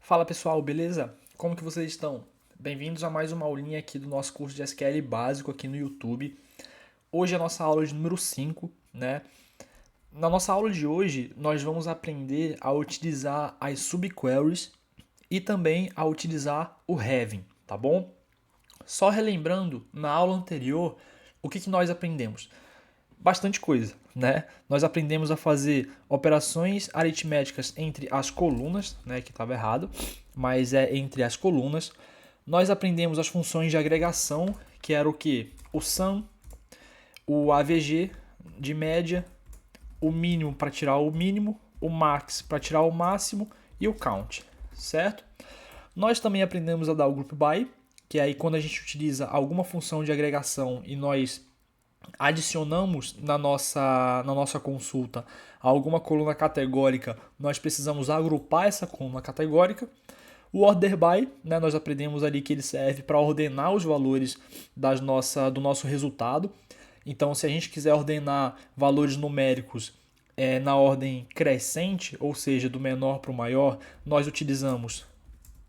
Fala pessoal, beleza? Como que vocês estão? Bem-vindos a mais uma aulinha aqui do nosso curso de SQL básico aqui no YouTube. Hoje é a nossa aula de número 5, né? Na nossa aula de hoje, nós vamos aprender a utilizar as subqueries e também a utilizar o having, tá bom? Só relembrando, na aula anterior, o que nós aprendemos? Bastante coisa, né? Nós aprendemos a fazer operações aritméticas entre as colunas, né? Que estava errado, mas é entre as colunas. Nós aprendemos as funções de agregação, que era o que? O sum, o AVG de média, o mínimo para tirar o mínimo, o max para tirar o máximo e o count, certo? Nós também aprendemos a dar o group by, que é aí quando a gente utiliza alguma função de agregação e nós adicionamos na nossa consulta alguma coluna categórica, nós precisamos agrupar essa coluna categórica. O order by, né, nós aprendemos ali que ele serve para ordenar os valores do nosso resultado. Então, se a gente quiser ordenar valores numéricos na ordem crescente, ou seja, do menor para o maior, nós utilizamos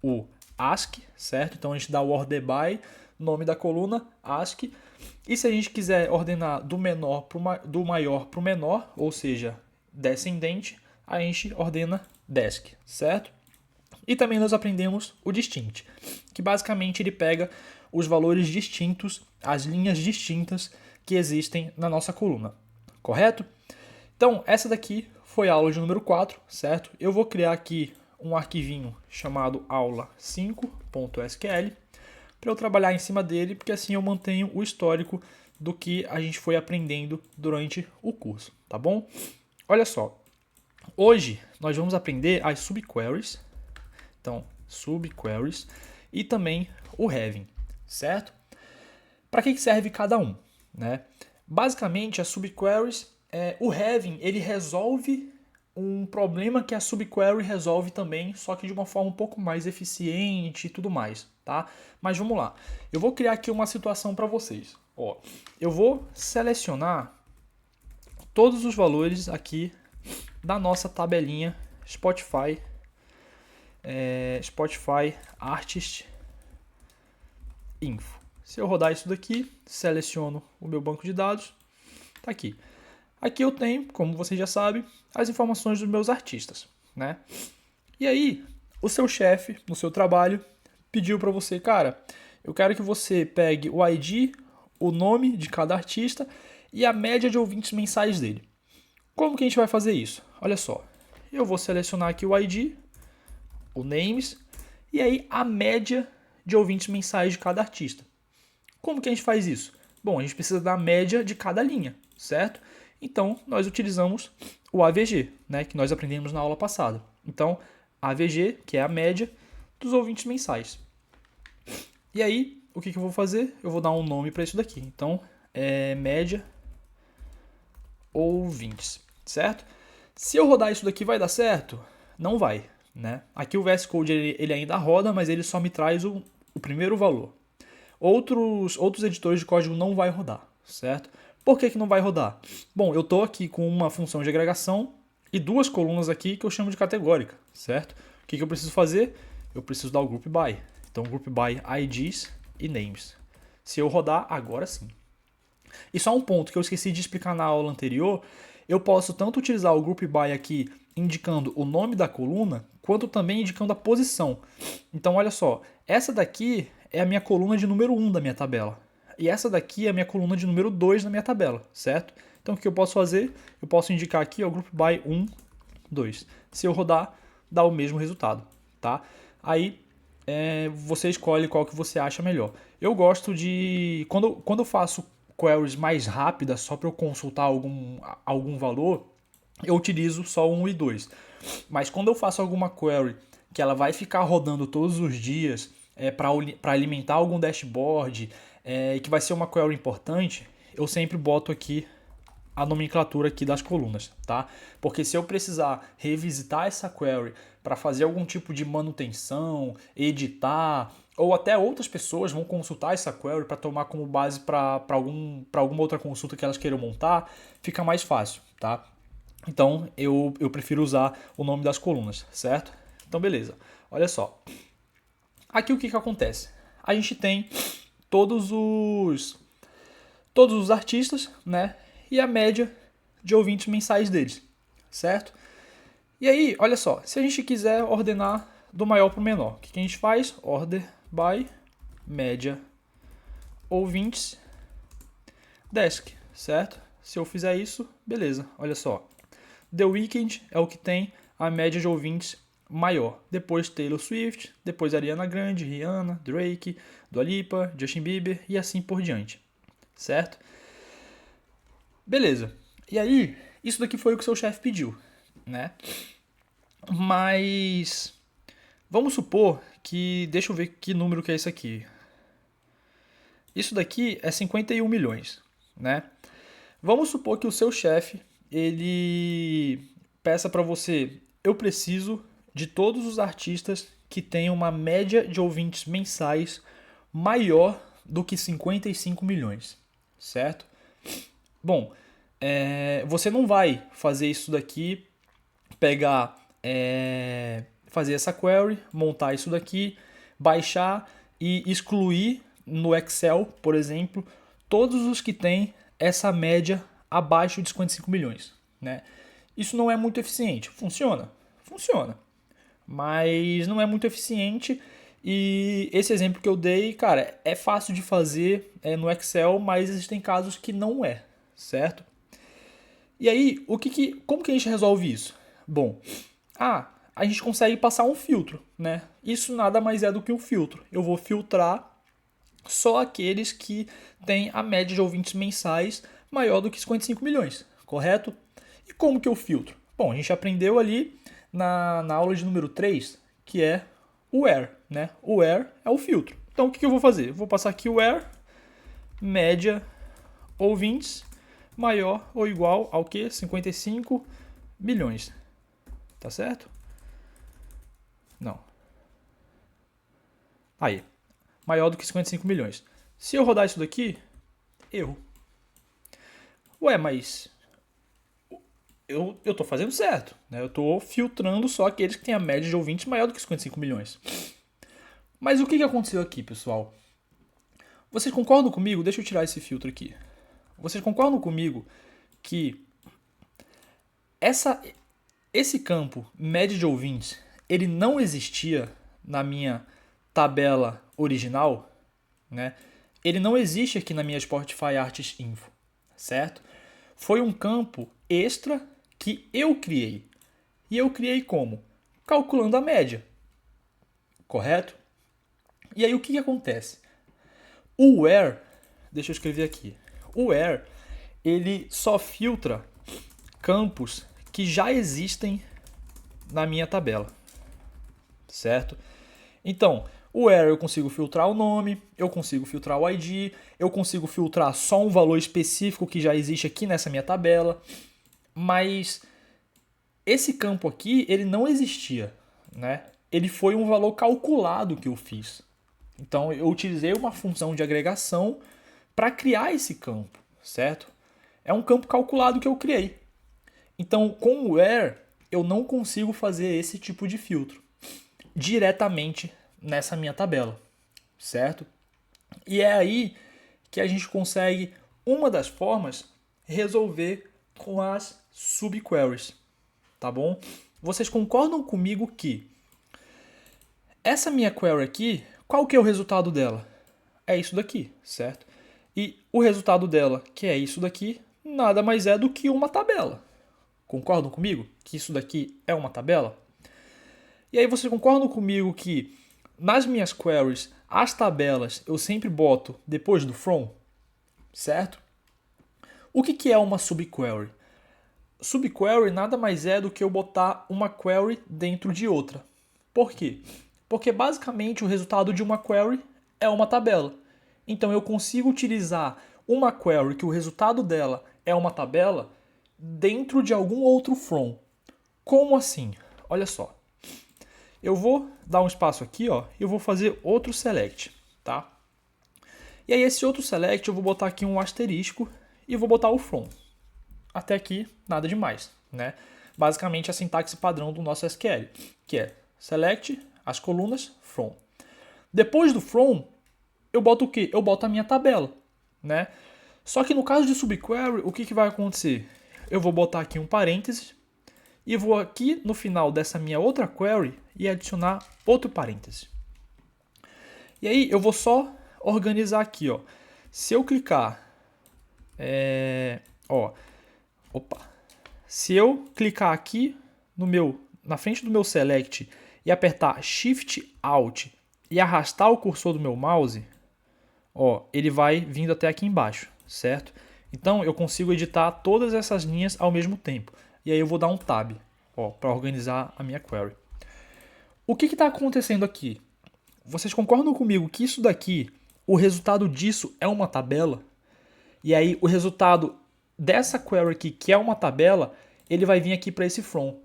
o ASCII, certo? Então a gente dá o order by, nome da coluna, ASCII. E se a gente quiser ordenar do maior para o menor, ou seja, descendente, a gente ordena desc, certo? E também nós aprendemos o distinct, que basicamente ele pega os valores distintos, as linhas distintas que existem na nossa coluna, correto? Então, essa daqui foi a aula de número 4, certo? Eu vou criar aqui um arquivinho chamado aula5.sql para eu trabalhar em cima dele, porque assim eu mantenho o histórico do que a gente foi aprendendo durante o curso, tá bom? Olha só, hoje nós vamos aprender as subqueries, então subqueries e também o having, certo? Para que serve cada um, né? Basicamente, as subqueries, o having ele resolve um problema que a subquery resolve também, só que de uma forma um pouco mais eficiente e tudo mais, tá? Mas vamos lá. Eu vou criar aqui uma situação para vocês. Ó, eu vou selecionar todos os valores aqui da nossa tabelinha Spotify, Spotify Artist Info. Se eu rodar isso daqui, seleciono o meu banco de dados, tá aqui. Aqui eu tenho, como vocês já sabem, as informações dos meus artistas, né? E aí, o seu chefe, no seu trabalho, pediu para você, cara, eu quero que você pegue o ID, o nome de cada artista e a média de ouvintes mensais dele. Como que a gente vai fazer isso? Olha só, eu vou selecionar aqui o ID, o names, e aí a média de ouvintes mensais de cada artista. Como que a gente faz isso? Bom, a gente precisa da média de cada linha, certo? Então, nós utilizamos o AVG, né, que nós aprendemos na aula passada. Então, AVG, que é a média dos ouvintes mensais. E aí, o que eu vou fazer? Eu vou dar um nome para isso daqui. Então, média ouvintes, certo? Se eu rodar isso daqui, vai dar certo? Não vai, né? Aqui o VS Code ele ainda roda, mas ele só me traz o primeiro valor. Outros editores de código não vai rodar, certo? Por que não vai rodar? Bom, eu estou aqui com uma função de agregação e duas colunas aqui que eu chamo de categórica, certo? O que eu preciso fazer? Eu preciso dar o group by. Então, group by IDs e names. Se eu rodar, agora sim. E só um ponto que eu esqueci de explicar na aula anterior, eu posso tanto utilizar o group by aqui indicando o nome da coluna, quanto também indicando a posição. Então, olha só, essa daqui é a minha coluna de número 1 da minha tabela. E essa daqui é a minha coluna de número 2 na minha tabela, certo? Então o que eu posso fazer? Eu posso indicar aqui o group by 1, 2. Se eu rodar, dá o mesmo resultado, tá? Aí você escolhe qual que você acha melhor. Eu gosto de... Quando eu faço queries mais rápidas, só para eu consultar algum valor, eu utilizo só 1 e 2. Mas quando eu faço alguma query que ela vai ficar rodando todos os dias para alimentar algum dashboard, que vai ser uma query importante, eu sempre boto aqui a nomenclatura aqui das colunas, tá? Porque se eu precisar revisitar essa query para fazer algum tipo de manutenção, editar, ou até outras pessoas vão consultar essa query para tomar como base para alguma outra consulta que elas queiram montar, fica mais fácil, tá? Então eu prefiro usar o nome das colunas, certo? Então, beleza. Olha só. Aqui o que acontece? A gente tem todos os artistas, né? E a média de ouvintes mensais deles, certo? E aí, olha só, se a gente quiser ordenar do maior para o menor, o que a gente faz? Order by média ouvintes desk, certo? Se eu fizer isso, beleza, olha só. The Weeknd é o que tem a média de ouvintes maior. Depois Taylor Swift, depois Ariana Grande, Rihanna, Drake, Dua Lipa, Justin Bieber e assim por diante, certo? Beleza. E aí, isso daqui foi o que o seu chefe pediu, né? Mas vamos supor que, deixa eu ver que número que é isso aqui. Isso daqui é 51 milhões, né? Vamos supor que o seu chefe, ele peça para você, eu preciso de todos os artistas que tenham uma média de ouvintes mensais maior do que 55 milhões, certo? Bom, você não vai fazer isso daqui, pegar, fazer essa query, montar isso daqui, baixar e excluir no Excel, por exemplo, todos os que têm essa média abaixo de 55 milhões, né? Isso não é muito eficiente. Funciona? Funciona. Mas não é muito eficiente e esse exemplo que eu dei, cara, é fácil de fazer no Excel, mas existem casos que não é, certo? E aí, como que a gente resolve isso? Bom, a gente consegue passar um filtro, né? Isso nada mais é do que um filtro. Eu vou filtrar só aqueles que têm a média de ouvintes mensais maior do que 55 milhões, correto? E como que eu filtro? Bom, a gente aprendeu ali na aula de número 3, que é o where, né? O where é o filtro. Então, o que eu vou fazer? Eu vou passar aqui o where, média ouvintes, maior ou igual ao que? 55 milhões. Tá certo? Não. Aí. Maior do que 55 milhões. Se eu rodar isso daqui, erro. Ué, mas eu tô fazendo certo, né? Eu tô filtrando só aqueles que têm a média de ouvintes maior do que 55 milhões. Mas o que aconteceu aqui, pessoal? Vocês concordam comigo? Deixa eu tirar esse filtro aqui. Vocês concordam comigo que esse campo média de ouvintes, ele não existia na minha tabela original, né? Ele não existe aqui na minha Spotify Artist Info, certo? Foi um campo extra que eu criei. E eu criei como? Calculando a média, correto? E aí o que acontece? O where, deixa eu escrever aqui. O where, ele só filtra campos que já existem na minha tabela, certo? Então, o where eu consigo filtrar o nome, eu consigo filtrar o ID, eu consigo filtrar só um valor específico que já existe aqui nessa minha tabela, mas esse campo aqui, ele não existia, né? Ele foi um valor calculado que eu fiz. Então, eu utilizei uma função de agregação para criar esse campo, certo? É um campo calculado que eu criei. Então, com o where, eu não consigo fazer esse tipo de filtro diretamente nessa minha tabela, certo? E é aí que a gente consegue, uma das formas, resolver com as subqueries, tá bom? Vocês concordam comigo que essa minha query aqui, qual que é o resultado dela? É isso daqui, certo? E o resultado dela, que é isso daqui, nada mais é do que uma tabela. Concordam comigo que isso daqui é uma tabela? E aí vocês concordam comigo que nas minhas queries, as tabelas eu sempre boto depois do from, certo? O que é uma subquery? Subquery nada mais é do que eu botar uma query dentro de outra. Por quê? Porque basicamente o resultado de uma query é uma tabela. Então eu consigo utilizar uma query que o resultado dela é uma tabela dentro de algum outro from. Como assim? Olha só. Eu vou dar um espaço aqui, ó, e eu vou fazer outro select, tá? E aí esse outro select eu vou botar aqui um asterisco e vou botar o from. Até aqui nada demais, né? Basicamente a sintaxe padrão do nosso SQL, que é select, as colunas, from. Depois do from, eu boto o quê? Eu boto a minha tabela, né? Só que no caso de subquery, o que vai acontecer? Eu vou botar aqui um parênteses e vou aqui no final dessa minha outra query e adicionar outro parêntese. E aí eu vou só organizar aqui, ó. Se eu clicar, se eu clicar aqui na frente do meu select e apertar Shift Alt e arrastar o cursor do meu mouse, ó, ele vai vindo até aqui embaixo, certo? Então eu consigo editar todas essas linhas ao mesmo tempo. E aí eu vou dar um Tab, ó, para organizar a minha query. O que está acontecendo aqui? Vocês concordam comigo que isso daqui, o resultado disso é uma tabela? E aí o resultado dessa query aqui, que é uma tabela, ele vai vir aqui para esse from.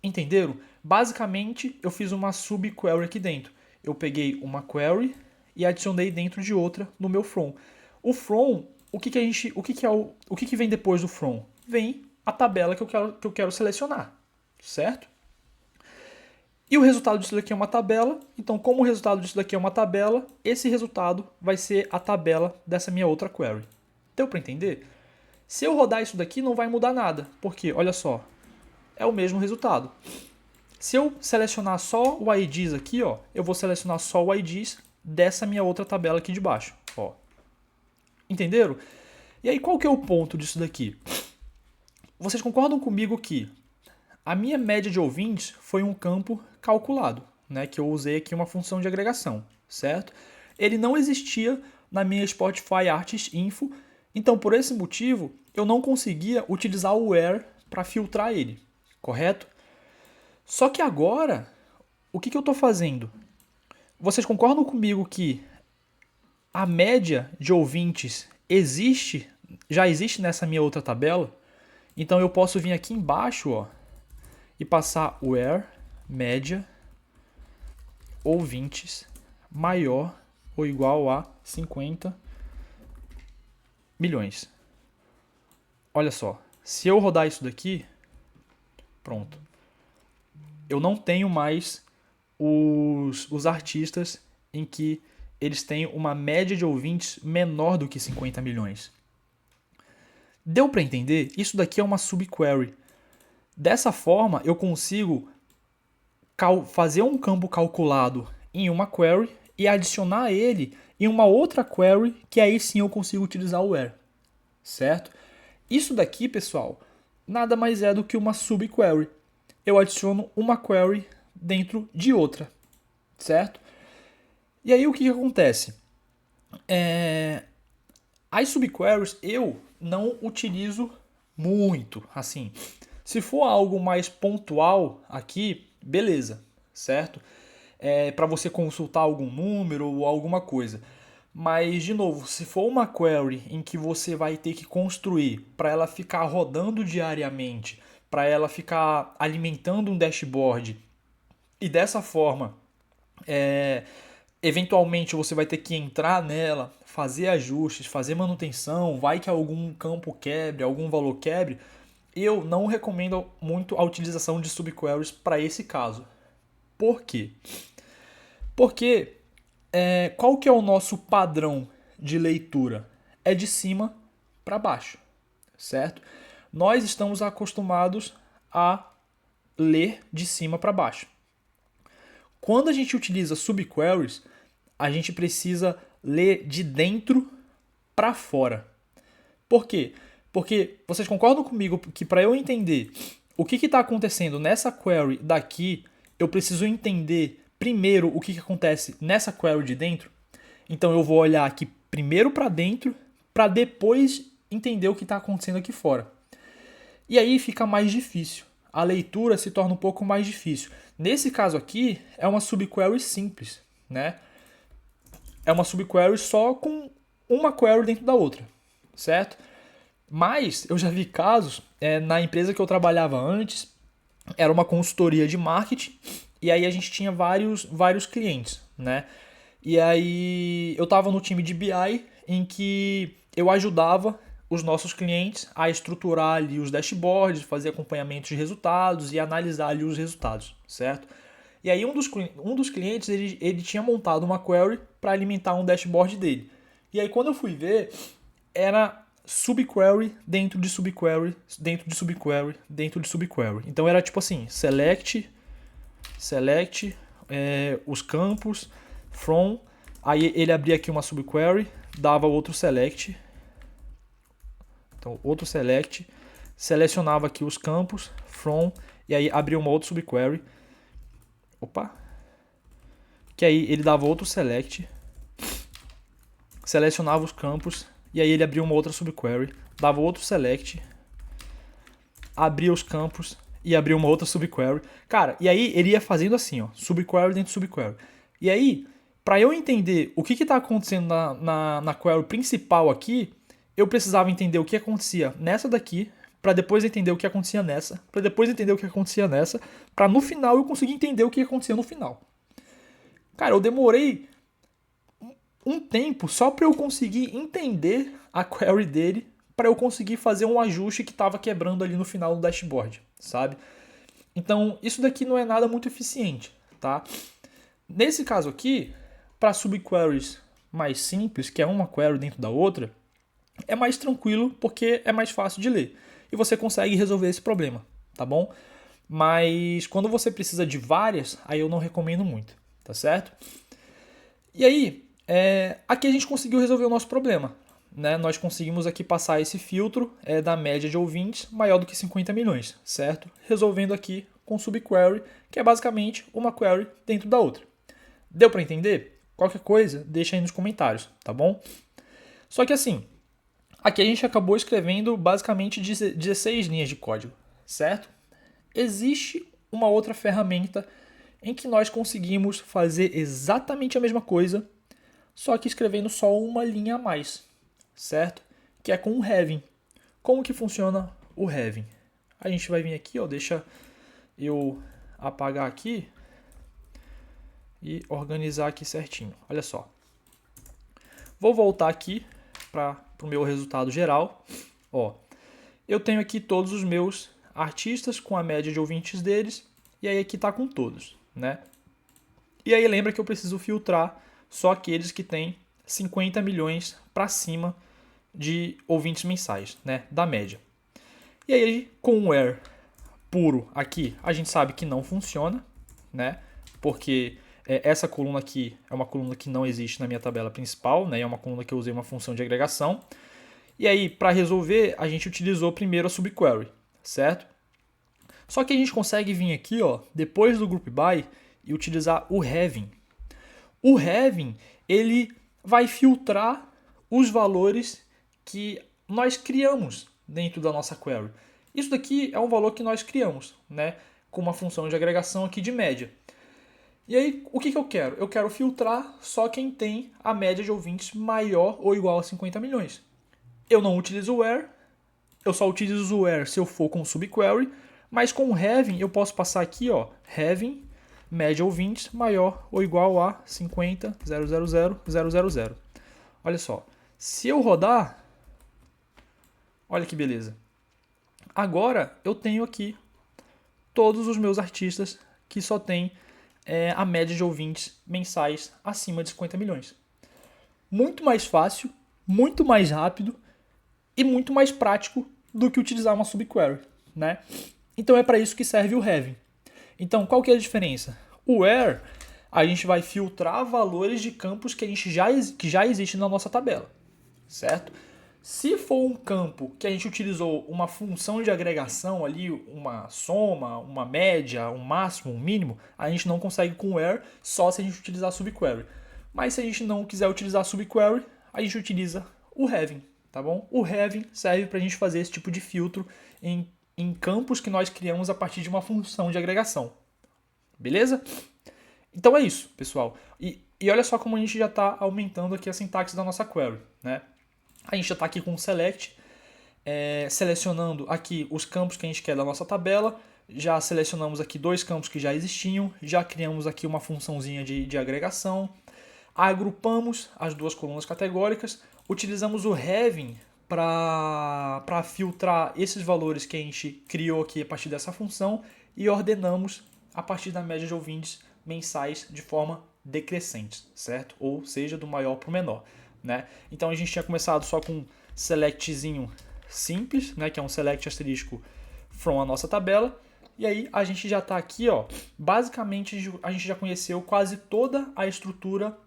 Entenderam? Basicamente, eu fiz uma subquery aqui dentro. Eu peguei uma query e adicionei dentro de outra no meu from. O from, o que vem depois do from? Vem a tabela que eu quero selecionar, certo? E o resultado disso daqui é uma tabela. Então, como o resultado disso daqui é uma tabela, esse resultado vai ser a tabela dessa minha outra query. Deu para entender? Se eu rodar isso daqui, não vai mudar nada. Porque, olha só, é o mesmo resultado. Se eu selecionar só o IDs aqui, ó, eu vou selecionar só o IDs dessa minha outra tabela aqui de baixo. Ó. Entenderam? E aí, qual que é o ponto disso daqui? Vocês concordam comigo que a minha média de ouvintes foi um campo calculado, né, que eu usei aqui uma função de agregação, certo? Ele não existia na minha Spotify Artist Info, então por esse motivo eu não conseguia utilizar o where para filtrar ele, correto? Só que agora, o que eu estou fazendo? Vocês concordam comigo que a média de ouvintes já existe nessa minha outra tabela? Então eu posso vir aqui embaixo, ó, e passar where média ouvintes maior ou igual a 50 milhões. Olha só, se eu rodar isso daqui, pronto. Eu não tenho mais os artistas em que eles têm uma média de ouvintes menor do que 50 milhões. Deu para entender? Isso daqui é uma subquery. Dessa forma, eu consigo fazer um campo calculado em uma query e adicionar ele em uma outra query, que aí sim eu consigo utilizar o where, certo? Isso daqui, pessoal, nada mais é do que uma subquery. Eu adiciono uma query dentro de outra, certo? E aí o que acontece? As subqueries eu não utilizo muito, assim. Se for algo mais pontual aqui, beleza, certo? Para você consultar algum número ou alguma coisa. Mas, de novo, se for uma query em que você vai ter que construir para ela ficar rodando diariamente, para ela ficar alimentando um dashboard e dessa forma, eventualmente você vai ter que entrar nela, fazer ajustes, fazer manutenção, vai que algum campo quebre, algum valor quebre, eu não recomendo muito a utilização de subqueries para esse caso. Por quê? Porque qual que é o nosso padrão de leitura? É de cima para baixo, certo? Nós estamos acostumados a ler de cima para baixo. Quando a gente utiliza subqueries, a gente precisa ler de dentro para fora. Por quê? Porque vocês concordam comigo que para eu entender o que está acontecendo nessa query daqui, eu preciso entender primeiro o que acontece nessa query de dentro? Então eu vou olhar aqui primeiro para dentro, para depois entender o que está acontecendo aqui fora. E aí fica mais difícil. A leitura se torna um pouco mais difícil. Nesse caso aqui, é uma subquery simples, né? É uma subquery só com uma query dentro da outra, certo? Mas eu já vi casos, na empresa que eu trabalhava antes, era uma consultoria de marketing, e aí a gente tinha vários clientes, né? E aí eu estava no time de BI em que eu ajudava os nossos clientes a estruturar ali os dashboards, fazer acompanhamento de resultados e analisar ali os resultados, certo? E aí um dos clientes ele tinha montado uma query para alimentar um dashboard dele. E aí quando eu fui ver, era subquery dentro de subquery, dentro de subquery, dentro de subquery. Então era tipo assim, select, os campos, from, aí ele abria aqui uma subquery, dava outro select, então outro select, selecionava aqui os campos, from, e aí abria uma outra subquery, que aí ele dava outro select, selecionava os campos, e aí ele abria uma outra subquery, dava outro select, abria os campos e abria uma outra subquery. Cara, e aí ele ia fazendo assim, ó, subquery dentro de subquery. E aí, para eu entender o que está acontecendo na query principal aqui, eu precisava entender o que acontecia nessa daqui, para depois entender o que acontecia nessa, para depois entender o que acontecia nessa, para no final eu conseguir entender o que acontecia no final. Cara, eu demorei um tempo só para eu conseguir entender a query dele, para eu conseguir fazer um ajuste que estava quebrando ali no final do dashboard, sabe? Então, isso daqui não é nada muito eficiente, tá? Nesse caso aqui, para subqueries mais simples, que é uma query dentro da outra, é mais tranquilo porque é mais fácil de ler. E você consegue resolver esse problema, tá bom? Mas quando você precisa de várias, aí eu não recomendo muito, tá certo? E aí, aqui a gente conseguiu resolver o nosso problema. Né? Nós conseguimos aqui passar esse filtro da média de ouvintes maior do que 50 milhões, certo? Resolvendo aqui com subquery, que é basicamente uma query dentro da outra. Deu para entender? Qualquer coisa, deixa aí nos comentários, tá bom? Só que assim, aqui a gente acabou escrevendo basicamente 16 linhas de código, certo? Existe uma outra ferramenta em que nós conseguimos fazer exatamente a mesma coisa, só que escrevendo só uma linha a mais, certo? Que é com o having. Como que funciona o having? A gente vai vir aqui, ó, deixa eu apagar aqui e organizar aqui certinho. Olha só. Vou voltar aqui para o meu resultado geral. Ó, eu tenho aqui todos os meus artistas com a média de ouvintes deles, e aí aqui está com todos, né? E aí lembra que eu preciso filtrar só aqueles que têm 50 milhões para cima de ouvintes mensais, né, da média. E aí, com o where puro aqui, a gente sabe que não funciona, né, porque essa coluna aqui é uma coluna que não existe na minha tabela principal, né, é uma coluna que eu usei uma função de agregação. E aí, para resolver, a gente utilizou primeiro a subquery, certo? Só que a gente consegue vir aqui, ó, depois do group by e utilizar o having. O having, ele vai filtrar os valores que nós criamos dentro da nossa query. Isso daqui é um valor que nós criamos, né, com uma função de agregação aqui de média. E aí, o que eu quero? Eu quero filtrar só quem tem a média de ouvintes maior ou igual a 50 milhões. Eu não utilizo o where, eu só utilizo o where se eu for com subquery, mas com o having eu posso passar aqui, ó, having média ouvintes maior ou igual a 50.000.000. Olha só, se eu rodar, olha que beleza. Agora eu tenho aqui todos os meus artistas que só têm a média de ouvintes mensais acima de 50 milhões. Muito mais fácil, muito mais rápido e muito mais prático do que utilizar uma subquery, né? Então é para isso que serve o having. Então qual que é a diferença? O where, a gente vai filtrar valores de campos que já existe na nossa tabela, certo? Se for um campo que a gente utilizou uma função de agregação ali, uma soma, uma média, um máximo, um mínimo, a gente não consegue com o where, só se a gente utilizar subquery. Mas se a gente não quiser utilizar subquery, a gente utiliza o having, tá bom? O having serve para a gente fazer esse tipo de filtro em campos que nós criamos a partir de uma função de agregação. Beleza? Então é isso, pessoal. E olha só como a gente já está aumentando aqui a sintaxe da nossa query, né? A gente já está aqui com o select, selecionando aqui os campos que a gente quer da nossa tabela, já selecionamos aqui dois campos que já existiam, já criamos aqui uma funçãozinha de agregação, agrupamos as duas colunas categóricas, utilizamos o having para filtrar esses valores que a gente criou aqui a partir dessa função e ordenamos a partir da média de ouvintes mensais de forma decrescente, certo? Ou seja, do maior para o menor, né? Então a gente tinha começado só com um selectzinho simples, né? Que é um select asterisco from a nossa tabela. E aí a gente já está aqui, ó. Basicamente a gente já conheceu quase toda a estrutura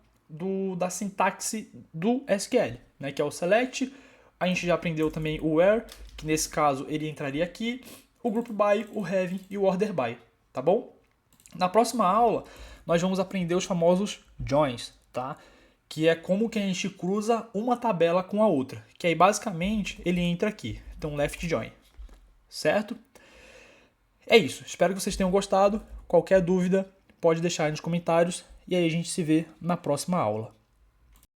da sintaxe do SQL, né? Que é o select. A gente já aprendeu também o where, que nesse caso ele entraria aqui, o group by, o having e o order by, tá bom? Na próxima aula nós vamos aprender os famosos joins, tá? Que é como que a gente cruza uma tabela com a outra, que aí basicamente ele entra aqui, então left join, certo? É isso, espero que vocês tenham gostado. Qualquer dúvida pode deixar aí nos comentários e aí a gente se vê na próxima aula.